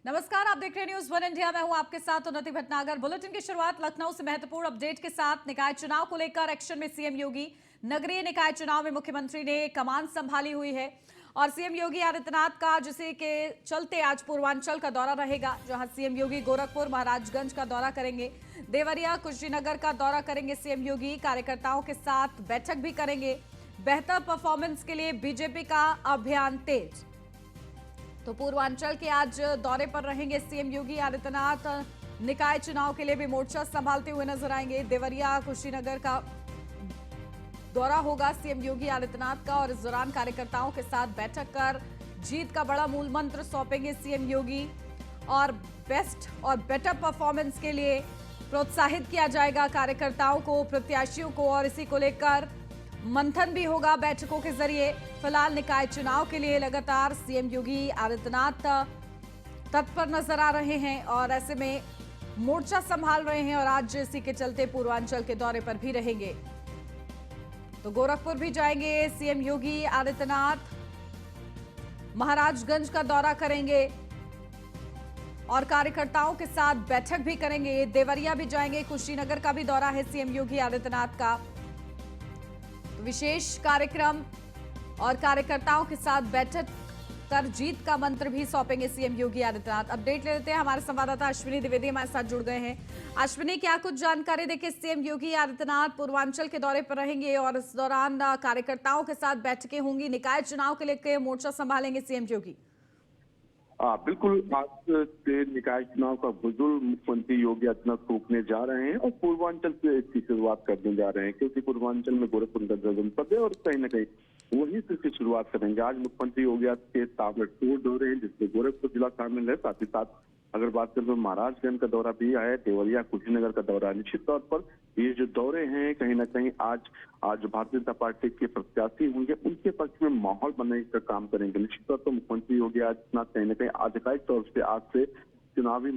नमस्कार, आप देख रहे हैं न्यूज वन इंडिया। मैं हूं आपके साथ उन्नति भटनागर। बुलेटिन की शुरुआत लखनऊ से महत्वपूर्ण अपडेट के साथ। निकाय चुनाव को लेकर एक्शन में सीएम योगी। नगरीय निकाय चुनाव में मुख्यमंत्री ने कमान संभाली हुई है और सीएम योगी आदित्यनाथ का जिसे के चलते आज पूर्वांचल का दौरा रहेगा, जहां सीएम योगी गोरखपुर, महाराजगंज का दौरा करेंगे, देवरिया, कुशीनगर का दौरा करेंगे। सीएम योगी कार्यकर्ताओं के साथ बैठक भी करेंगे। बेहतर परफॉर्मेंस के लिए बीजेपी का अभियान तेज। तो पूर्वांचल के आज दौरे पर रहेंगे सीएम योगी आदित्यनाथ। निकाय चुनाव के लिए भी मोर्चा संभालते हुए नजर आएंगे। देवरिया, कुशीनगर का दौरा होगा सीएम योगी आदित्यनाथ का और इस दौरान कार्यकर्ताओं के साथ बैठक कर जीत का बड़ा मूल मंत्र सौंपेंगे सीएम योगी और बेस्ट और बेटर परफॉर्मेंस के लिए प्रोत्साहित किया जाएगा कार्यकर्ताओं को, प्रत्याशियों को, और इसी को लेकर मंथन भी होगा बैठकों के जरिए। फिलहाल निकाय चुनाव के लिए लगातार सीएम योगी आदित्यनाथ तत्पर नजर आ रहे हैं और ऐसे में मोर्चा संभाल रहे हैं और आज इसी के चलते पूर्वांचल के दौरे पर भी रहेंगे। तो गोरखपुर भी जाएंगे सीएम योगी आदित्यनाथ, महाराजगंज का दौरा करेंगे और कार्यकर्ताओं के साथ बैठक भी करेंगे। देवरिया भी जाएंगे, कुशीनगर का भी दौरा है सीएम योगी आदित्यनाथ का। विशेष कार्यक्रम और कार्यकर्ताओं के साथ बैठक कर जीत का मंत्र भी सौंपेंगे सीएम योगी आदित्यनाथ। अपडेट ले लेते हैं, हमारे संवाददाता अश्विनी द्विवेदी हमारे साथ जुड़ गए हैं। अश्विनी, क्या कुछ जानकारी देखिए, सीएम योगी आदित्यनाथ पूर्वांचल के दौरे पर रहेंगे और इस दौरान कार्यकर्ताओं के साथ बैठकें होंगी। निकाय चुनाव के लेकर मोर्चा संभालेंगे सीएम योगी। बिल्कुल, आज से निकाय चुनाव का बुजुल मुख्यमंत्री योगी आदित्यनाथ रोकने जा रहे हैं और पूर्वांचल से इसकी शुरुआत करने जा रहे हैं, क्योंकि पूर्वांचल में गोरखपुर जनपद है और कहीं न कहीं वहीं से इसकी शुरुआत करेंगे। आज मुख्यमंत्री योगी आदित्यनाथ के ताबड़तोड़ दौरे हैं, जिसमें गोरखपुर जिला शामिल है। साथ ही साथ अगर बात करें तो महाराजगंज का दौरा भी है, देवरिया, कुशीनगर का दौरा है। निश्चित तौर पर ये जो दौरे हैं कहीं ना कहीं आज भारतीय जनता पार्टी के प्रत्याशी होंगे, उनके पक्ष में माहौल बनाने का काम करेंगे। निश्चित तौर पर मुख्यमंत्री योगी आदित्यनाथ कहीं ना कहीं आधिकारिक तौर से आज से चुनावी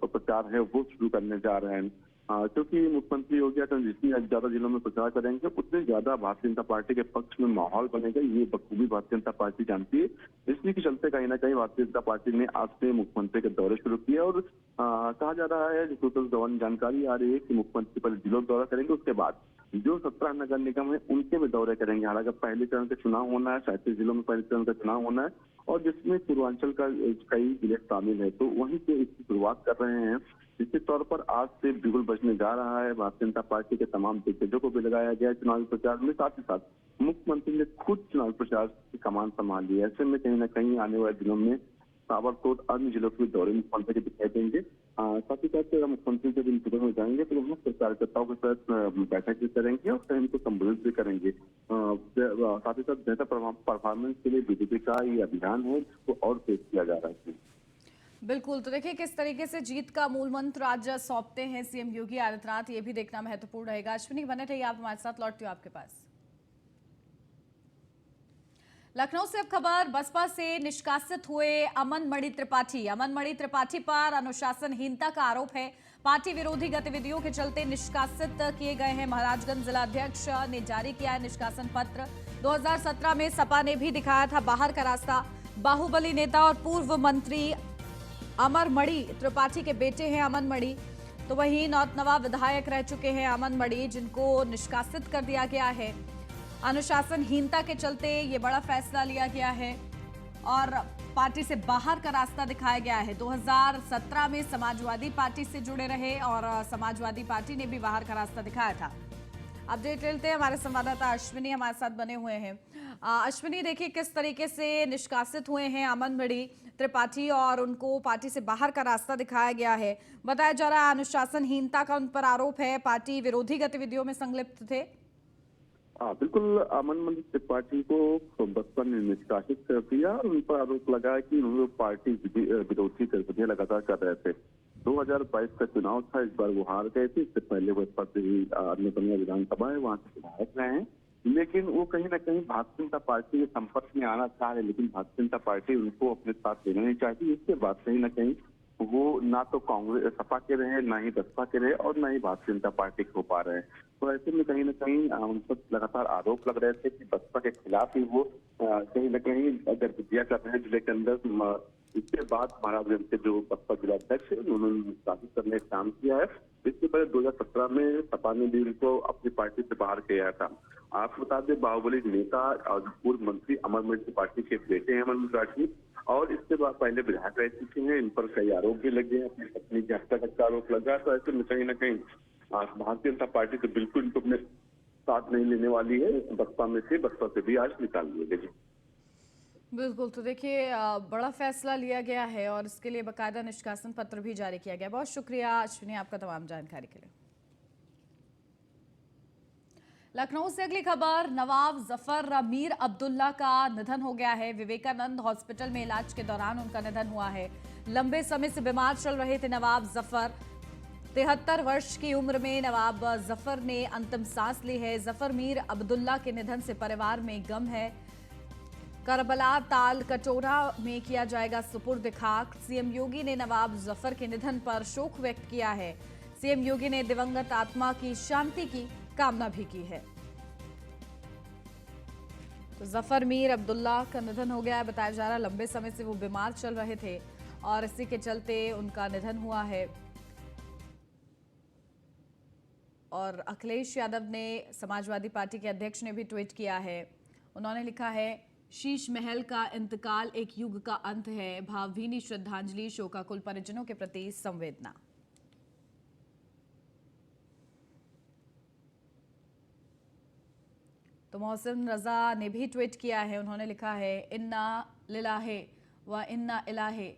प्रचार है वो शुरू करने जा रहे हैं, क्योंकि मुख्यमंत्री योगी आदित्यनाथ जितनी ज्यादा जिलों में प्रचार करेंगे उतने ज्यादा भारतीय जनता पार्टी के पक्ष में माहौल बनेगा। ये बखूबी भारतीय जनता पार्टी जानती है। इसी के चलते कहीं ना कहीं भारतीय जनता पार्टी ने आज से मुख्यमंत्री के दौरे शुरू किए और कहा जा रहा है, जो जानकारी आ रही है कि मुख्यमंत्री पहले जिलों का दौरा करेंगे, उसके बाद जो 17 नगर निगम है उनके भी दौरे करेंगे। हालांकि पहले चरण का चुनाव होना है, 37 जिलों में पहले चरण का चुनाव होना है और जिसमें पूर्वांचल का कई जिले शामिल है, तो वहीं से इसकी शुरुआत कर रहे हैं। निश्चित तौर पर आज से बिगुल बजने जा रहा है। भारतीय जनता पार्टी के तमाम दिग्गजों को भी लगाया गया चुनावी प्रचार में। साथ ही साथ मुख्यमंत्री ने खुद चुनावी प्रचार की कमान संभाल ली है। ऐसे में कहीं न कहीं आने वाले दिनों में ताबड़तोड़ अन्य जिलों के दौरे मुख्यमंत्री के दिखाई देंगे। साथ ही साथ मुख्यमंत्री जब इन जिलों में जाएंगे तो वहाँ पर कार्यकर्ताओं के साथ बैठक भी करेंगे और कहीं को संबोधित भी करेंगे। साथ ही साथ बेहतर परफॉर्मेंस के लिए बीजेपी का ये अभियान है जिसको और तेज किया जा रहा है। बिल्कुल, तो देखिए किस तरीके से जीत का मूल मंत्र आज सौंपते हैं सीएम योगी आदित्यनाथ, ये भी देखना महत्वपूर्ण रहेगा। अश्विनी बने रहिए, आप हमारे साथ, लौटती हूँ आपके पास। लखनऊ से अब खबर, बसपा से निष्कासित हुए अमन मणि त्रिपाठी। अमन मणि त्रिपाठी पर अनुशासनहीनता का आरोप है। पार्टी विरोधी गतिविधियों के चलते निष्कासित किए गए हैं। महाराजगंज जिला अध्यक्ष ने जारी किया है निष्कासन पत्र। 2017 में सपा ने भी दिखाया था बाहर का रास्ता। बाहुबली नेता और पूर्व मंत्री अमर मणि त्रिपाठी के बेटे हैं अमन मणि, तो वहीं नौतनवा विधायक रह चुके हैं अमन मणि, जिनको निष्कासित कर दिया गया है। अनुशासनहीनता के चलते ये बड़ा फैसला लिया गया है और पार्टी से बाहर का रास्ता दिखाया गया है। 2017 में समाजवादी पार्टी से जुड़े रहे और समाजवादी पार्टी ने भी बाहर का रास्ता दिखाया था। अपडेट लेते हैं, हमारे संवाददाता अश्विनी हमारे साथ बने हुए हैं। अश्विनी, देखिए किस तरीके से निष्कासित हुए हैं अमन मणि त्रिपाठी और उनको पार्टी से बाहर का रास्ता दिखाया गया है। बताया जा रहा है अनुशासनहीनता का उन पर आरोप है, पार्टी विरोधी गतिविधियों में संलिप्त थे। बिल्कुल, अमन मणि त्रिपाठी को बसपा ने निष्कासित कर दिया और उन पर आरोप लगाया कि उन्होंने पार्टी विरोधी गतिविधियां लगातार कर रहे थे। 2022 का चुनाव था, इस बार वो हार गए थे। इससे पहले बसपा से ही अन्य विधानसभा है, वहां से विधायक रहे हैं, लेकिन वो कहीं ना कहीं भारतीय जनता पार्टी के संपर्क में आना चाह रहे, लेकिन भारतीय जनता पार्टी उनको अपने साथ लेना नहीं चाहती। इसके बाद कहीं ना कहीं वो ना तो कांग्रेस सपा के रहे, ना ही बसपा के रहे और ना ही भारतीय जनता पार्टी के हो पा रहे हैं। तो ऐसे में कहीं ना कहीं उन पर लगातार आरोप लग रहे थे कि बसपा के खिलाफ ही वो कहीं ना कहीं गतिविधियां कर रहे हैं जिले के अंदर। इसके बाद महाराजगंज के जो बसपा जिलाध्यक्ष है उन्होंने साबित करने का काम किया है। इससे पहले 2017 में सपा ने भी उनको अपनी पार्टी से बाहर किया था। आपको बता दें, बाहुबली नेता और पूर्व मंत्री अमर की पार्टी के बेटे हैं अमर राठी, और इसके बाद पहले विधायक रह चुके हैं। इन पर कई आरोप भी लगे हैं, अपनी पत्नी की हत्या तक का आरोप लगा। तो ऐसे में कहीं ना कहीं भारतीय जनता पार्टी तो बिल्कुल इनको अपने साथ नहीं लेने वाली है। बसपा से भी आज निकाल दिए गए। बिल्कुल, तो देखिए बड़ा फैसला लिया गया है और इसके लिए बाकायदा निष्कासन पत्र भी जारी किया गया। बहुत शुक्रिया अश्विनी आपका तमाम जानकारी के लिए। लखनऊ से अगली खबर, नवाब जफर मीर अब्दुल्ला का निधन हो गया है। विवेकानंद हॉस्पिटल में इलाज के दौरान उनका निधन हुआ है। लंबे समय से बीमार चल रहे थे नवाब जफर। 73 वर्ष की उम्र में नवाब जफर ने अंतिम सांस ली है। जफर मीर अब्दुल्ला के निधन से परिवार में गम है। करबला ताल कटोरा में किया जाएगा सुपुर्द खाक। सीएम योगी ने नवाब जफर के निधन पर शोक व्यक्त किया है। सीएम योगी ने दिवंगत आत्मा की शांति की कामना भी की है। तो जफर मीर अब्दुल्ला का निधन हो गया है। बताया जा रहा है लंबे समय से वो बीमार चल रहे थे और इसी के चलते उनका निधन हुआ है। और अखिलेश यादव ने, समाजवादी पार्टी के अध्यक्ष ने भी ट्वीट किया है। उन्होंने लिखा है, शीश महल का इंतकाल एक युग का अंत है। भावभीनी श्रद्धांजलि, शोकाकुल परिजनों के प्रति संवेदना। तो मोहसिन रजा ने भी ट्वीट किया है। उन्होंने लिखा है, इन्ना लिल्लाहि व इन्ना इलाही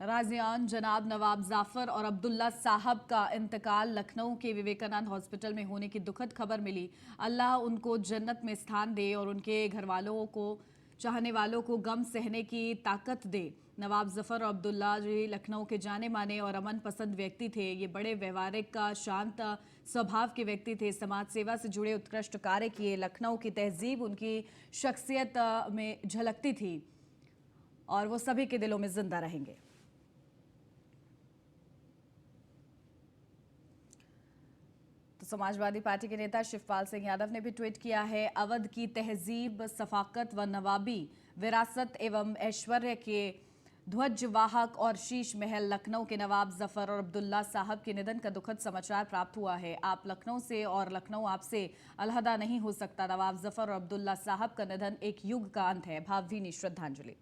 राजियान जनाब नवाब जाफर और अब्दुल्ला साहब का इंतकाल लखनऊ के विवेकानंद हॉस्पिटल में होने की दुखद खबर मिली। अल्लाह उनको जन्नत में स्थान दे और उनके घर वालों को, चाहने वालों को गम सहने की ताकत दे। नवाब जफर और अब्दुल्ला जी लखनऊ के जाने माने और अमन पसंद व्यक्ति थे। ये बड़े व्यवहारिक, शांत स्वभाव के व्यक्ति थे। समाज सेवा से जुड़े उत्कृष्ट कार्य किए। लखनऊ की तहजीब उनकी शख्सियत में झलकती थी और वो सभी के दिलों में जिंदा रहेंगे। तो समाजवादी पार्टी के नेता शिवपाल सिंह यादव ने भी ट्वीट किया है, अवध की तहजीब, सफाकत व नवाबी विरासत एवं ऐश्वर्य के ध्वजवाहक और शीश महल लखनऊ के नवाब जफर और अब्दुल्ला साहब के निधन का दुखद समाचार प्राप्त हुआ है। आप लखनऊ से और लखनऊ आपसे अलहदा नहीं हो सकता। नवाब जफर और अब्दुल्ला साहब का निधन एक युग का अंत है। भावभीनी श्रद्धांजलि।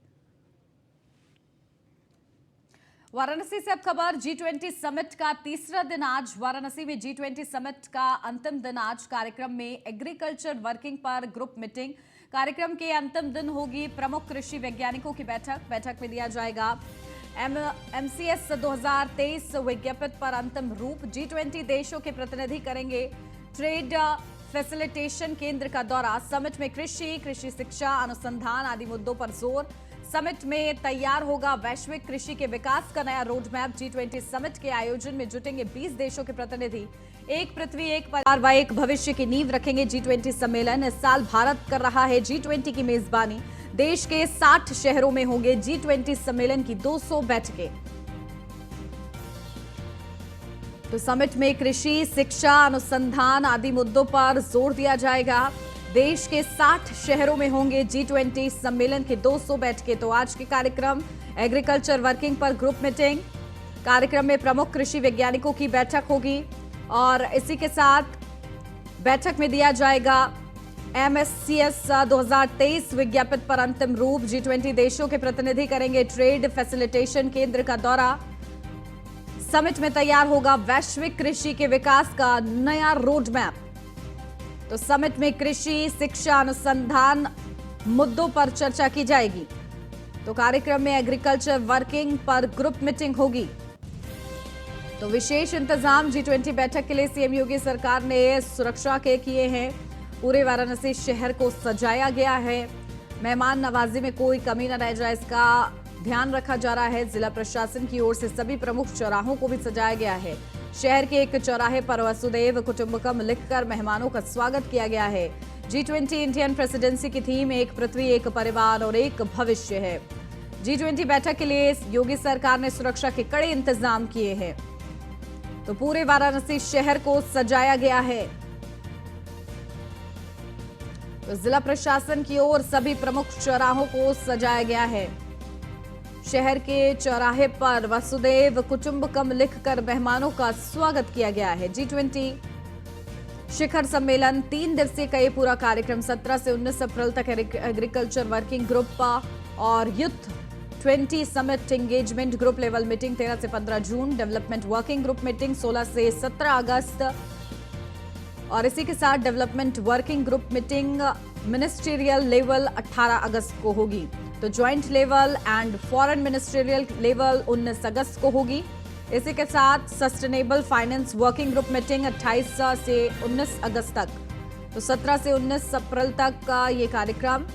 वाराणसी से अब खबर, G20 समिट का तीसरा दिन आज। वाराणसी में G20 समिट का अंतिम दिन आज। कार्यक्रम में एग्रीकल्चर वर्किंग पर ग्रुप मीटिंग। कार्यक्रम के अंतिम दिन होगी प्रमुख कृषि वैज्ञानिकों की बैठक में दिया जाएगा MCS 2023 विज्ञापन पर अंतिम रूप। G20 देशों के प्रतिनिधि करेंगे ट्रेड फैसिलिटेशन केंद्र का दौरा। समिट में कृषि शिक्षा, अनुसंधान आदि मुद्दों पर जोर। समिट में तैयार होगा वैश्विक कृषि के विकास का नया रोड मैप। G20 समिट के आयोजन में जुटेंगे 20 देशों के प्रतिनिधि। एक पृथ्वी, एक परिवार व एक भविष्य की नींव रखेंगे G20 सम्मेलन। इस साल भारत कर रहा है G20 की मेजबानी। देश के 60 शहरों में होंगे G20 सम्मेलन की 200 बैठकें। तो समिट में कृषि, शिक्षा, अनुसंधान आदि मुद्दों पर जोर दिया जाएगा। देश के 60 शहरों में होंगे G20 सम्मेलन के 200 बैठकें। तो आज के कार्यक्रम, एग्रीकल्चर वर्किंग पर ग्रुप मीटिंग। कार्यक्रम में प्रमुख कृषि वैज्ञानिकों की बैठक होगी और इसी के साथ बैठक में दिया जाएगा MCS 2023 विज्ञापन पर अंतिम रूप। G20 देशों के प्रतिनिधि करेंगे ट्रेड फैसिलिटेशन केंद्र का दौरा। समिट में तैयार होगा वैश्विक कृषि के विकास का नया रोड मैप। तो समिट में कृषि, शिक्षा, अनुसंधान मुद्दों पर चर्चा की जाएगी। तो कार्यक्रम में एग्रीकल्चर वर्किंग पर ग्रुप मीटिंग होगी। तो विशेष इंतजाम G20 बैठक के लिए सीएम योगी सरकार ने सुरक्षा के किए हैं। पूरे वाराणसी शहर को सजाया गया है। मेहमान नवाजी में कोई कमी न रह जाए, इसका ध्यान रखा जा रहा है। जिला प्रशासन की ओर से सभी प्रमुख चौराहों को भी सजाया गया है। शहर के एक चौराहे पर वसुदेव कुटुंबकम लिखकर मेहमानों का स्वागत किया गया है। G20 इंडियन प्रेसिडेंसी की थीम एक पृथ्वी, एक परिवार और एक भविष्य है। G20 बैठक के लिए योगी सरकार ने सुरक्षा के कड़े इंतजाम किए हैं। तो पूरे वाराणसी शहर को सजाया गया है। तो जिला प्रशासन की ओर सभी प्रमुख चौराहों को सजाया गया है। शहर के चौराहे पर वसुदेव कुटुंबकम लिखकर मेहमानों का स्वागत किया गया है। G20 शिखर सम्मेलन 3 दिवसीय का ये पूरा कार्यक्रम 17 से 19 अप्रैल तक एग्रीकल्चर वर्किंग ग्रुप और youth 20 summit engagement group level meeting 13 से 15 जून, डेवलपमेंट वर्किंग ग्रुप मीटिंग 16 से 17 अगस्त और इसी के साथ development working group meeting ministerial level 18 अगस्त को होगी। तो joint level and foreign ministerial level 19 अगस्त को होगी। इसी के साथ sustainable finance working group meeting 28 से 19 अगस्त तक, तो 17 से 19 अप्रैल तक का ये कार्यक्रम।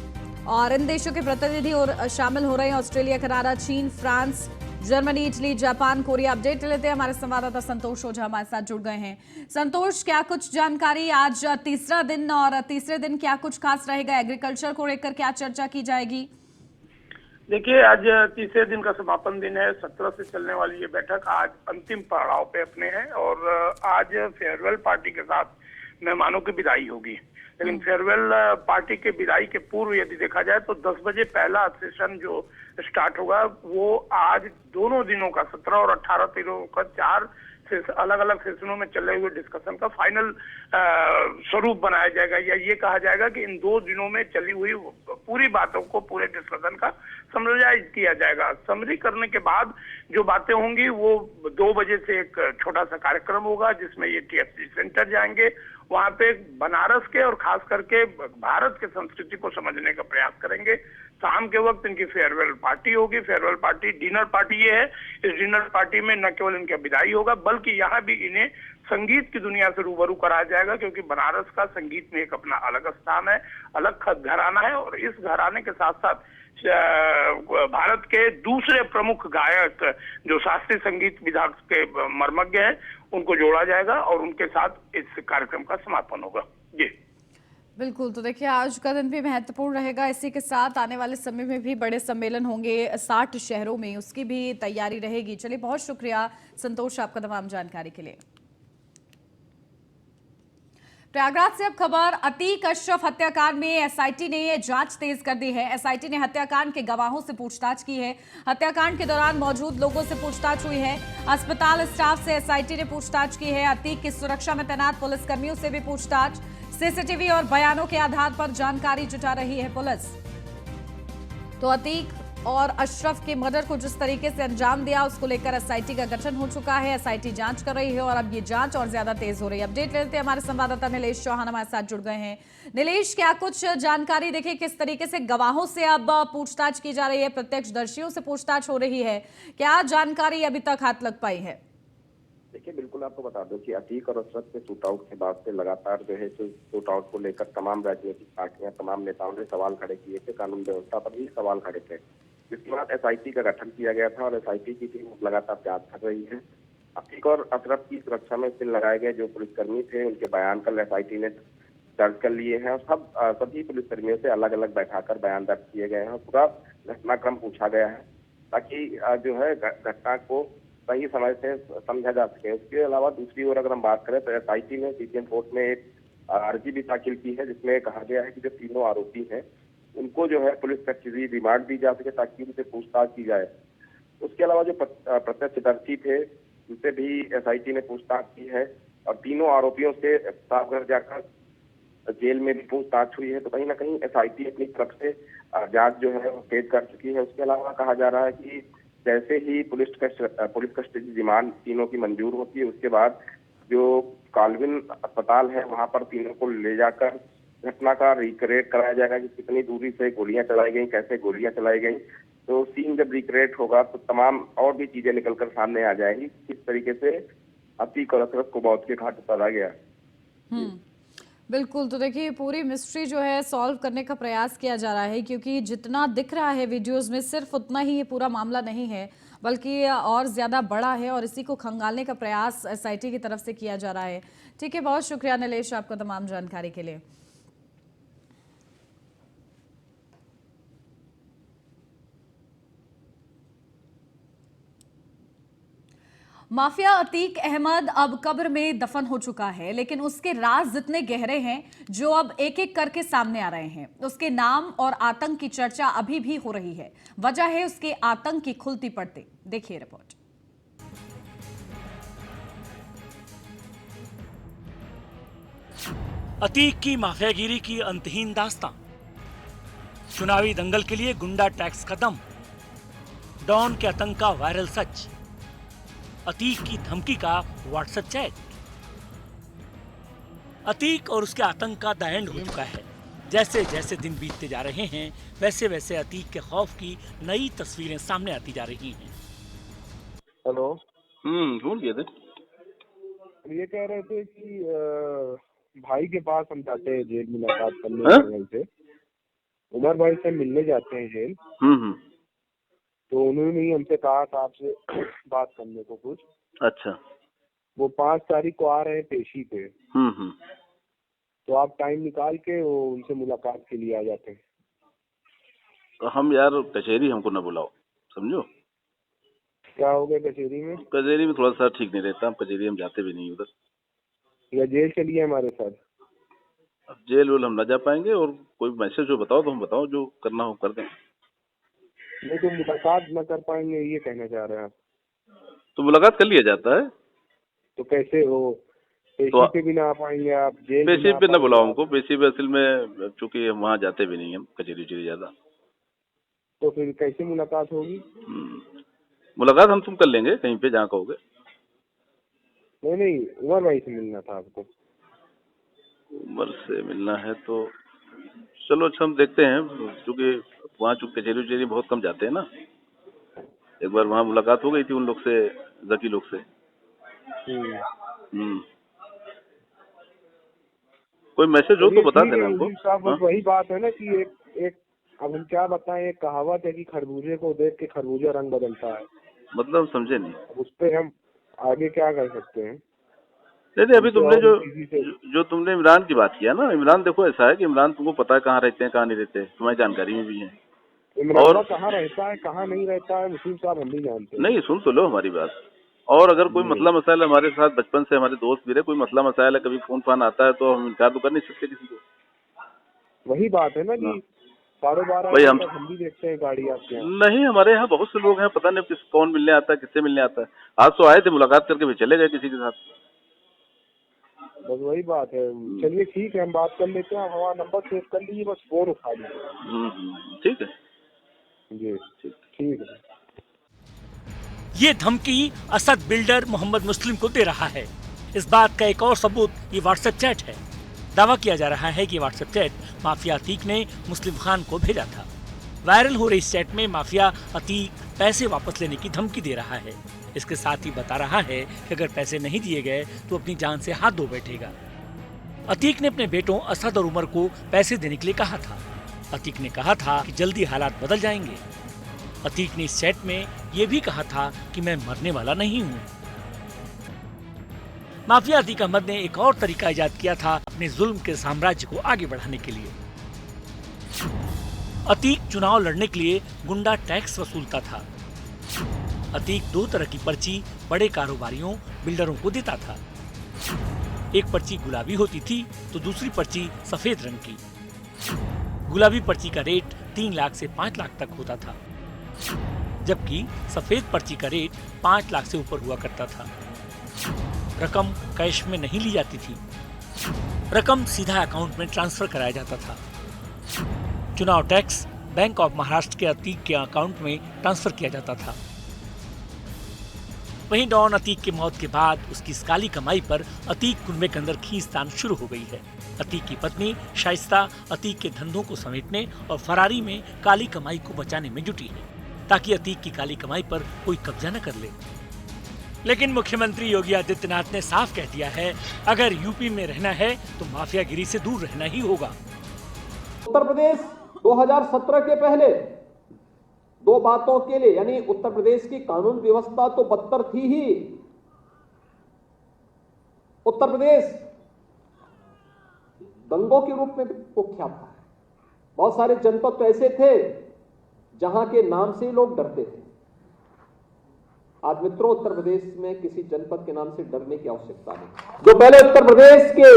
और इन देशों के प्रतिनिधि और शामिल हो रहे हैं ऑस्ट्रेलिया, कनाडा, चीन, France, Germany, Italy, Japan, Korea. Update लेते हैं, हमारे संवाददाता संतोष ओझा हमारे साथ जुड़ गए हैं। संतोष, क्या कुछ जानकारी, आज तीसरा दिन और तीसरे दिन क्या कुछ खास रहेगा, एग्रीकल्चर को लेकर क्या चर्चा की जाएगी? देखिए, आज तीसरे दिन का समापन दिन है। 17 से चलने वाली ये बैठक आज अंतिम पड़ाव पे अपने है और आज फेयरवेल पार्टी के साथ मेहमानों की विदाई होगी। लेकिन फेयरवेल पार्टी के विदाई के पूर्व यदि देखा जाए तो 10 बजे पहला सेशन जो स्टार्ट होगा वो आज दोनों दिनों का 17 और 18 दिनों का 4 अलग अलग सेशनों में चले हुए डिस्कशन का फाइनल स्वरूप बनाया जाएगा, या ये कहा जाएगा कि इन 2 दिनों में चली हुई पूरी बातों को पूरे डिस्कशन का समराइज किया जाएगा। समरी करने के बाद जो बातें होंगी वो 2 बजे से एक छोटा सा कार्यक्रम होगा जिसमें ये TFC सेंटर जाएंगे। वहां पे बनारस के और खास करके भारत के संस्कृति को समझने का प्रयास करेंगे। शाम के वक्त इनकी फेयरवेल पार्टी होगी। फेयरवेल पार्टी डिनर पार्टी ये है। इस डिनर पार्टी में न केवल इनका विदाई होगा बल्कि यहाँ भी इन्हें संगीत की दुनिया से रूबरू कराया जाएगा, क्योंकि बनारस का संगीत में एक अपना अलग स्थान है, अलग घराना है। और इस घराने के साथ साथ भारत के दूसरे प्रमुख गायक जो शास्त्रीय संगीत विभाग के मर्मज्ञ हैं उनको जोड़ा जाएगा और उनके साथ इस कार्यक्रम का समापन होगा। जी बिल्कुल, तो देखिए आज का दिन भी महत्वपूर्ण रहेगा। इसी के साथ आने वाले समय में भी बड़े सम्मेलन होंगे 60 शहरों में, उसकी भी तैयारी रहेगी। चलिए, बहुत शुक्रिया संतोष आपका तमाम जानकारी के लिए। प्रयागराज से अब खबर, अतीक अशरफ हत्याकांड में एसआईटी ने जांच तेज कर दी है। एसआईटी ने हत्याकांड के गवाहों से पूछताछ की है। हत्याकांड के दौरान मौजूद लोगों से पूछताछ हुई है। अस्पताल स्टाफ से एसआईटी ने पूछताछ की है। अतीक की सुरक्षा में तैनात पुलिसकर्मियों से भी पूछताछ। सीसीटीवी और बयानों के आधार पर जानकारी जुटा रही है पुलिस। तो अतीक और अशरफ के मर्डर को जिस तरीके से अंजाम दिया उसको लेकर एसआईटी का गठन हो चुका है। एसआईटी जांच कर रही है और अब ये जांच और ज्यादा तेज हो रही है। अपडेट लेते हैं, हमारे संवाददाता नीलेश चौहान हमारे साथ जुड़ गए हैं। नीलेश, क्या कुछ जानकारी, देखिए किस तरीके से गवाहों से अब पूछताछ की जा रही है, प्रत्यक्षदर्शियों से पूछताछ हो रही है, क्या जानकारी अभी तक हाथ लग पाई है? देखिए, बिल्कुल आपको बता दो कि अतीक और अशरफ के शूट आउट के बाद से लगातार जो है शूट आउट को लेकर तमाम राजनीतिक पार्टियां, तमाम नेताओं ने सवाल खड़े किए थे, कानून व्यवस्था पर भी सवाल खड़े थे। जिसके बाद एसआईटी का गठन किया गया था और एसआईटी की टीम लगातार जांच कर रही है। अतीक और अशरफ की सुरक्षा में सील लगाए गए जो पुलिसकर्मी थे उनके बयान कल एसआईटी ने दर्ज कर लिए हैं और सभी पुलिसकर्मियों से अलग अलग बैठाकर बयान दर्ज किए गए हैं। पूरा घटनाक्रम पूछा गया है ताकि जो है घटना को सही समय से समझा जा सके। उसके अलावा दूसरी ओर अगर हम बात करें तो एसआईटी ने सीजेएम कोर्ट में एक अर्जी भी दाखिल की है जिसमें कहा गया है कि जो तीनों आरोपी हैं उनको जो है पुलिस कस्टडी रिमांड दी जा सके ताकि उनसे पूछताछ की जाए। उसके अलावा जो प्रत्यक्षदर्शी थे उनसे भी एसआईटी ने पूछताछ की है और तीनों आरोपियों से प्रतापगढ़ जाकर जेल में भी पूछताछ हुई है। तो कहीं ना कहीं एसआईटी अपनी तरफ से जांच जो है वो तेज कर चुकी है। उसके अलावा कहा जा रहा है कि जैसे ही पुलिस कस्टडी रिमांड तीनों की मंजूर होती है उसके बाद जो काल्विन अस्पताल है वहां पर तीनों को ले जाकर घटना का रिक्रिएट कराया जाएगा कि कितनी दूरी से गोलियां चलाई गई, कैसे गोलियां चलाई गई। तो सीन जब रिक्रिएट होगा तो तमाम और भी चीजें निकलकर सामने आ जाएंगी, किस तरीके से अतीक और अशरफ को मौत के घाट उतारा गया। बिल्कुल, तो देखिए पूरी मिस्ट्री जो है सॉल्व करने का प्रयास किया जा रहा है, क्योंकि जितना दिख रहा है वीडियोस में सिर्फ उतना ही ये पूरा मामला नहीं है बल्कि और ज्यादा बड़ा है और इसी को खंगालने का प्रयास एसआईटी की तरफ से किया जा रहा है। ठीक है, बहुत शुक्रिया नीलेश आपका तमाम जानकारी के लिए। माफिया अतीक अहमद अब कब्र में दफन हो चुका है, लेकिन उसके राज इतने गहरे हैं जो अब एक एक करके सामने आ रहे हैं। उसके नाम और आतंक की चर्चा अभी भी हो रही है। वजह है उसके आतंक की खुलती पड़ते। देखिए रिपोर्ट। अतीक की माफियागिरी की अंतहीन दास्तां, चुनावी दंगल के लिए गुंडा टैक्स का दम, डॉन के आतंक का वायरल सच, अतीक की धमकी का व्हाट्सएप चैट। अतीक और उसके आतंक का द एंड हो चुका है। जैसे जैसे दिन बीतते जा रहे हैं, वैसे वैसे अतीक के खौफ की नई तस्वीरें सामने आती जा रही हैं। हेलो। भूल गए थे। ये कह रहे थे कि भाई के पास हम जाते हैं जेल मुलाकात करने से, उमर भाई से मिलने जाते हैं जेल। तो उन्होंने ही हमसे कहा था आपसे बात करने को कुछ। अच्छा। वो 5 तारीख को आ रहे हैं पेशी पे। तो आप टाइम निकाल के वो उनसे मुलाकात के लिए आ जाते हैं। तो हम यार कचहरी हमको न बुलाओ, समझो। क्या हो गया कचहरी में? कचहरी में थोड़ा सा ठीक नहीं रहता, हम कचहरी हम जाते भी नहीं उधर। या जेल चलिए हमारे साथ। अब जेल वेल हम न जा पाएंगे, और कोई मैसेज हो बताओ तो हम बताओ, जो करना हो कर दें। नहीं तो मुलाकात न कर पाएंगे ये कहना चाह रहे हैं आप? तो मुलाकात कर लिया जाता है। तो कैसे हो पेशी तो पे भी ना आ पाएंगे आप, जेल पेशी पे न पाएंगे बुलाओ आप। हमको। पेशी पे असल में चूंकि हम वहाँ जाते भी नहीं, हम कचहरी चली ज्यादा। तो फिर कैसे मुलाकात होगी? मुलाकात हम तुम कर लेंगे कहीं पे जहाँ कहोगे। नहीं उमर भाई से मिलना था आपको। उमर से मिलना है तो चलो अच्छा, हम देखते हैं। क्योंकि वहाँ चूंकि कचहरी उचहरी बहुत कम जाते हैं ना। एक बार वहाँ मुलाकात हो गई थी उन लोग से, जकी लोग से। कोई मैसेज हो तो बता देना हमको। बस वही बात है ना कि एक अब हम क्या बताएं, एक कहावत है कि खरबूजे को देख के खरबूजा रंग बदलता है। मतलब समझे नहीं। उस पे हम आगे क्या कर सकते हैं? नहीं, अभी तुमने जो तुमने इमरान की बात किया ना, इमरान देखो ऐसा है कि इमरान तुमको पता है कहाँ रहते हैं कहाँ नहीं रहते, तुम्हारी जानकारी में भी है। इमरान कहाँ रहता है कहाँ नहीं रहता है मुस्लिम साहब हम नहीं जानते। नहीं, सुन तो लो हमारी बात। और अगर कोई मसला मसाइल हमारे साथ बचपन से हमारे दोस्त भी रहे, कोई मसला मसाइल है, कभी फोन फान आता है तो हम इनकार तो कर नहीं सकते किसी को। वही बात है ना कि 12:30 भाई हम भी देखते हैं गाड़ी आपके यहाँ। नहीं, हमारे यहाँ बहुत से लोग हैं, पता नहीं कौन मिलने आता है, किससे मिलने आता है। आज तो आए थे, मुलाकात करके भी चले गए किसी के साथ। बस वही बात है। चलिए ठीक है, हम बात कर लेते हैं। हमारा नंबर सेव कर लीजिए, बस फोन उठा लीजिए। ठीक है जी ठीक है। ये धमकी असद बिल्डर मोहम्मद मुस्लिम को दे रहा है। इस बात का एक और सबूत ये व्हाट्सएप चैट है। दावा किया जा रहा है कि व्हाट्सएप चैट माफिया अतीक ने मुस्लिम खान को भेजा था। वायरल हो रही इस चैट में माफिया अतीक पैसे वापस लेने की धमकी दे रहा है। इसके साथ ही बता रहा है कि अगर पैसे नहीं दिए गए तो अपनी जान से हाथ धो बैठेगा। अतीक ने अपने बेटों असद और उमर को पैसे देने के लिए कहा था। अतीक ने कहा था कि जल्दी हालात बदल जाएंगे। अतीक ने इस चैट में ये भी कहा था कि मैं मरने वाला नहीं हूँ। माफिया अतीक अहमद ने एक और तरीका इजाद किया था अपने जुल्म के साम्राज्य को आगे बढ़ाने के लिए। अतीक चुनाव लड़ने के लिए गुंडा टैक्स वसूलता था। अतीक 2 तरह की पर्ची बड़े कारोबारियों बिल्डरों को देता था। एक पर्ची गुलाबी होती थी तो दूसरी पर्ची सफेद रंग की। गुलाबी पर्ची का रेट 3 लाख से 5 लाख तक होता था, जबकि सफेद पर्ची का रेट 5 लाख से ऊपर हुआ करता था। रकम कैश में नहीं ली जाती थी, रकम सीधा अकाउंट में ट्रांसफर कराया जाता था। चुनाव टैक्स बैंक ऑफ महाराष्ट्र के अतीक के अकाउंट में ट्रांसफर किया जाता था। वहीं डॉन अतीक की मौत के बाद उसकी इस काली कमाई पर अतीक कुनबे के अंदर खींचतान शुरू हो गई है। अतीक की पत्नी शाइस्ता अतीक के धंधों को समेटने और फरारी में काली कमाई को बचाने में जुटी है, ताकि अतीक की काली कमाई पर कोई कब्जा न कर ले। लेकिन मुख्यमंत्री योगी आदित्यनाथ ने साफ कह दिया है, अगर यूपी में रहना है तो माफियागिरी से दूर रहना ही होगा। उत्तर प्रदेश 2017 के पहले 2 बातों के लिए, यानी उत्तर प्रदेश की कानून व्यवस्था तो बदतर थी ही। उत्तर प्रदेश दंगों के रूप में कुख्यात था। बहुत सारे जनपद तो ऐसे थे जहां के नाम से लोग डरते थे। आज मित्रों, उत्तर प्रदेश में किसी जनपद के नाम से डरने की आवश्यकता नहीं। जो पहले उत्तर प्रदेश के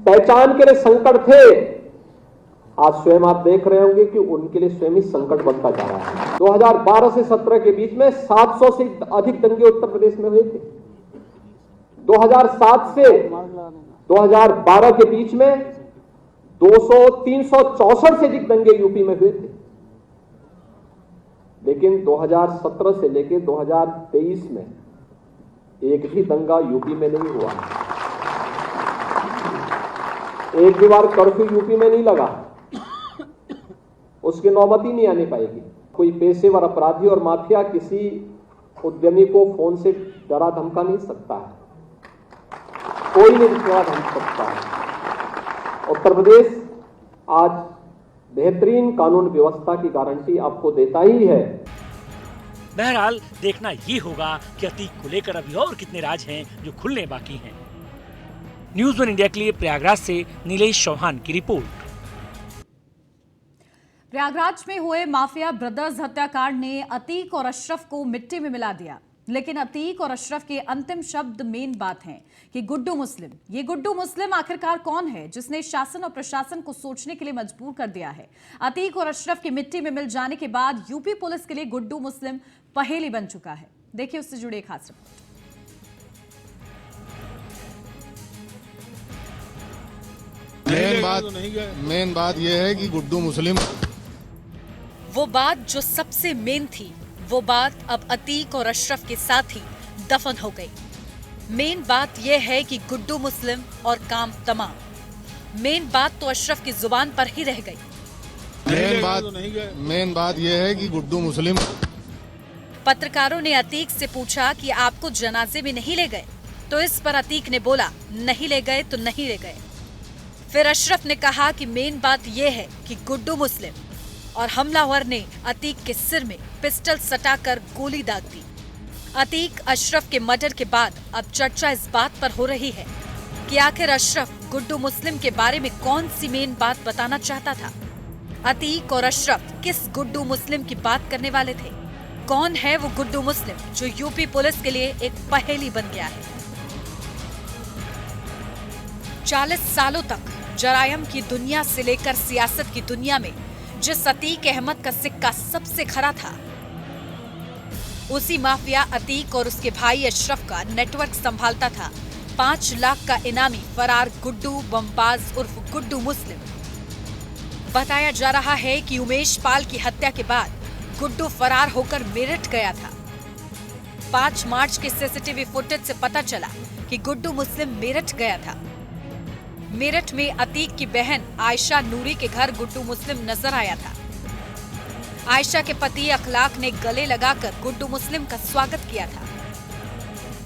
पहचान के लिए संकट थे, आज स्वयं आप देख रहे होंगे कि उनके लिए स्वयं ही संकट बनता जा रहा है। 2012 से 17 के बीच में 700 से अधिक दंगे उत्तर प्रदेश में हुए थे। 2007 से 2012 के बीच में 364 से अधिक दंगे यूपी में हुए थे। लेकिन 2017 से लेकर 2023 में एक भी दंगा यूपी में नहीं हुआ। एक भी बार कर्फ्यू यूपी में नहीं लगा, उसकी नौबत ही नहीं आने पाएगी। कोई पेशेवर अपराधी और माफिया किसी उद्यमी को फोन से डरा धमका नहीं सकता है, कोई नहीं डरा धमका सकता है। उत्तर प्रदेश आज बेहतरीन कानून व्यवस्था की गारंटी आपको देता ही है। बहरहाल देखना ये होगा कि अतीक को लेकर अभी और कितने राज हैं जो खुलने बाकी हैं। न्यूज़ 1 इंडिया के लिए प्रयागराज से नीलेश चौहान की रिपोर्ट। प्रयागराज में हुए माफिया ब्रदर्स हत्याकांड ने अतीक और अशरफ को मिट्टी में मिला दिया। लेकिन अतीक और अशरफ के अंतिम शब्द मेन बात हैं कि गुड्डू मुस्लिम, ये गुड्डू मुस्लिम आखिरकार कौन है जिसने शासन और प्रशासन को सोचने के लिए मजबूर कर दिया है। अतीक और अशरफ की मिट्टी में मिल जाने के बाद यूपी पुलिस के लिए गुड्डू मुस्लिम पहेली बन चुका है। देखिए उससे जुड़ी एक खास रिपोर्ट। मेन बात यह है कि गुड्डू मुस्लिम, वो बात जो सबसे मेन थी, वो बात अब अतीक और अशरफ के साथ ही दफन हो गई। मेन बात यह है कि गुड्डू मुस्लिम और काम तमाम। मेन बात तो अशरफ की जुबान पर ही रह गई। मेन बात यह है कि गुड्डू मुस्लिम। पत्रकारों ने अतीक से पूछा कि आपको जनाजे में नहीं ले गए, तो इस पर अतीक ने बोला नहीं ले गए तो नहीं ले गए। फिर अशरफ ने कहा कि मेन बात यह है कि गुड्डू मुस्लिम, और हमलावर ने अतीक के सिर में पिस्टल सटाकर गोली दाग दी। अतीक अशरफ के मर्डर के बाद अब चर्चा इस बात पर हो रही है कि आखिर अशरफ गुड्डू मुस्लिम के बारे में कौन सी मेन बात बताना चाहता था। अतीक और अशरफ किस गुड्डू मुस्लिम की बात करने वाले थे? कौन है वो गुड्डू मुस्लिम जो यूपी पुलिस के लिए एक पहेली बन गया है? 40 सालों तक जरायम की दुनिया से लेकर सियासत की दुनिया में जिस अतीक अहमद का सिक्का सबसे खरा था, उसी माफिया अतीक और उसके भाई अशरफ का नेटवर्क संभालता था 5 लाख का इनामी फरार गुड्डू बमबाज उर्फ गुड्डू मुस्लिम। बताया जा रहा है कि उमेश पाल की हत्या के बाद गुड्डू फरार होकर मेरठ गया था। 5 मार्च के सीसीटीवी फुटेज से पता चला कि गुड्डू मुस्लिम मेरठ गया था। मेरठ में अतीक की बहन आयशा नूरी के घर गुड्डू मुस्लिम नजर आया था। आयशा के पति अखलाक ने गले लगाकर गुड्डू मुस्लिम का स्वागत किया था।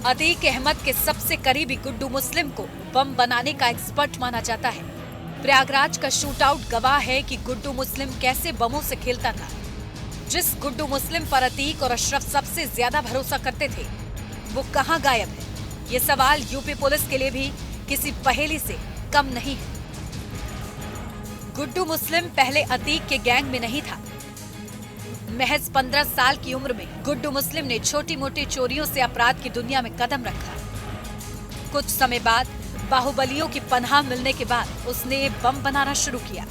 अतीक अहमद के सबसे करीबी गुड्डू मुस्लिम को बम बनाने का एक्सपर्ट माना जाता है। प्रयागराज का शूटआउट गवाह है कि गुड्डू मुस्लिम कैसे बमों से खेलता था। जिस गुड्डू मुस्लिम पर अतीक और अशरफ सबसे ज्यादा भरोसा करते थे, वो कहां गायब है? ये सवाल यूपी पुलिस के लिए भी किसी पहेली से कम नहीं है। गुड्डू मुस्लिम पहले अतीक के गैंग में नहीं था। महज 15 साल की उम्र में गुड्डू मुस्लिम ने छोटी मोटी चोरियों से अपराध की दुनिया में कदम रखा। कुछ समय बाद बाहुबलियों की पनाह मिलने के बाद उसने बम बनाना शुरू किया।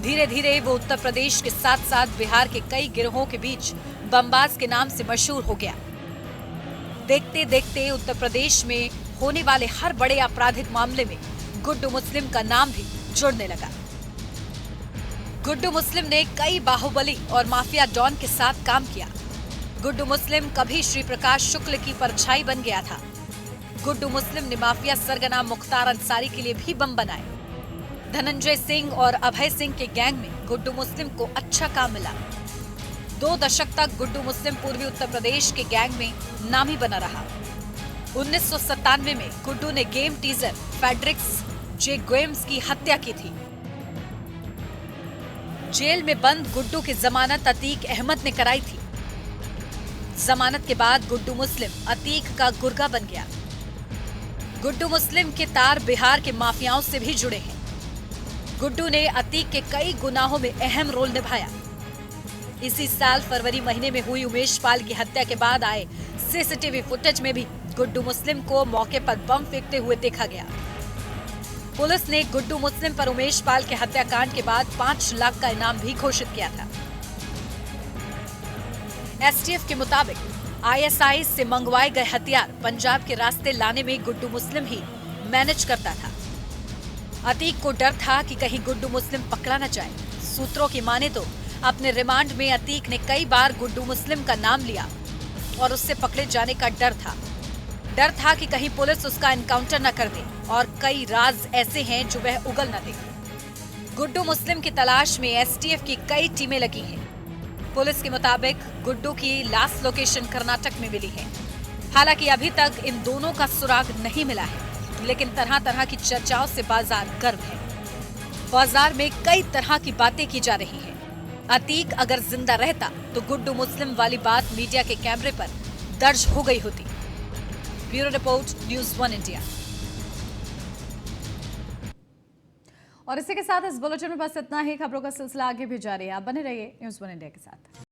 धीरे धीरे वो उत्तर प्रदेश के साथ साथ बिहार के कई गिरोहों के बीच बमबाज के नाम से मशहूर हो गया। देखते देखते उत्तर प्रदेश में होने वाले हर बड़े आपराधिक मामले में गुड्डू मुस्लिम का नाम भी जुड़ने लगा। गुड्डू मुस्लिम ने कई बाहुबली और माफिया डॉन के साथ काम किया। गुड्डू मुस्लिम कभी श्री प्रकाश शुक्ल की परछाई बन गया था। गुड्डू मुस्लिम ने माफिया सरगना मुख्तार अंसारी के लिए भी बम बनाए। धनंजय सिंह और अभय सिंह के गैंग में गुड्डू मुस्लिम को अच्छा काम मिला। 2 दशक तक गुड्डू मुस्लिम पूर्वी उत्तर प्रदेश के गैंग में नामी बना रहा। 1997 में गुड्डू ने गेम टीजर फेडरिक्स जे गेम्स की हत्या की थी। जेल में बंद गुड्डू की जमानत अतीक अहमद ने कराई थी। जमानत के बाद गुड्डू मुस्लिम अतीक का गुर्गा बन गया। गुड्डू मुस्लिम के तार बिहार के माफियाओं से भी जुड़े हैं। गुड्डू ने अतीक के कई गुनाहों में अहम रोल निभाया। इसी साल फरवरी महीने में हुई उमेश पाल की हत्या के बाद आए सीसीटीवी फुटेज में भी गुड्डू मुस्लिम को मौके पर बम फेंकते हुए देखा गया। पुलिस ने गुड्डू मुस्लिम पर उमेश पाल के हत्याकांड के बाद 5 लाख का इनाम भी घोषित किया था। एसटीएफ के मुताबिक आईएसआई से मंगवाए गए हथियार पंजाब के रास्ते लाने में गुड्डू मुस्लिम ही मैनेज करता था। अतीक को डर था कि कहीं गुड्डू मुस्लिम पकड़ा न जाए। सूत्रों की माने तो अपने रिमांड में अतीक ने कई बार गुड्डू मुस्लिम का नाम लिया और उससे पकड़े जाने का डर था कि कहीं पुलिस उसका एनकाउंटर न कर दे और कई राज ऐसे हैं जो वह उगल न दे। गुड्डू मुस्लिम की तलाश में एसटीएफ की कई टीमें लगी हैं। पुलिस के मुताबिक गुड्डू की लास्ट लोकेशन कर्नाटक में मिली है। हालांकि अभी तक इन दोनों का सुराग नहीं मिला है, लेकिन तरह तरह की चर्चाओं से बाजार गर्म है। बाजार में कई तरह की बातें की जा रही हैं। अतीक अगर जिंदा रहता तो गुड्डू मुस्लिम वाली बात मीडिया के कैमरे पर दर्ज हो गई होती। Bureau report, news 1 India. और इसी के साथ इस बुलेटिन में बस इतना ही। खबरों का सिलसिला आगे भी जारी है। आप बने रहिए न्यूज़ 1 इंडिया के साथ।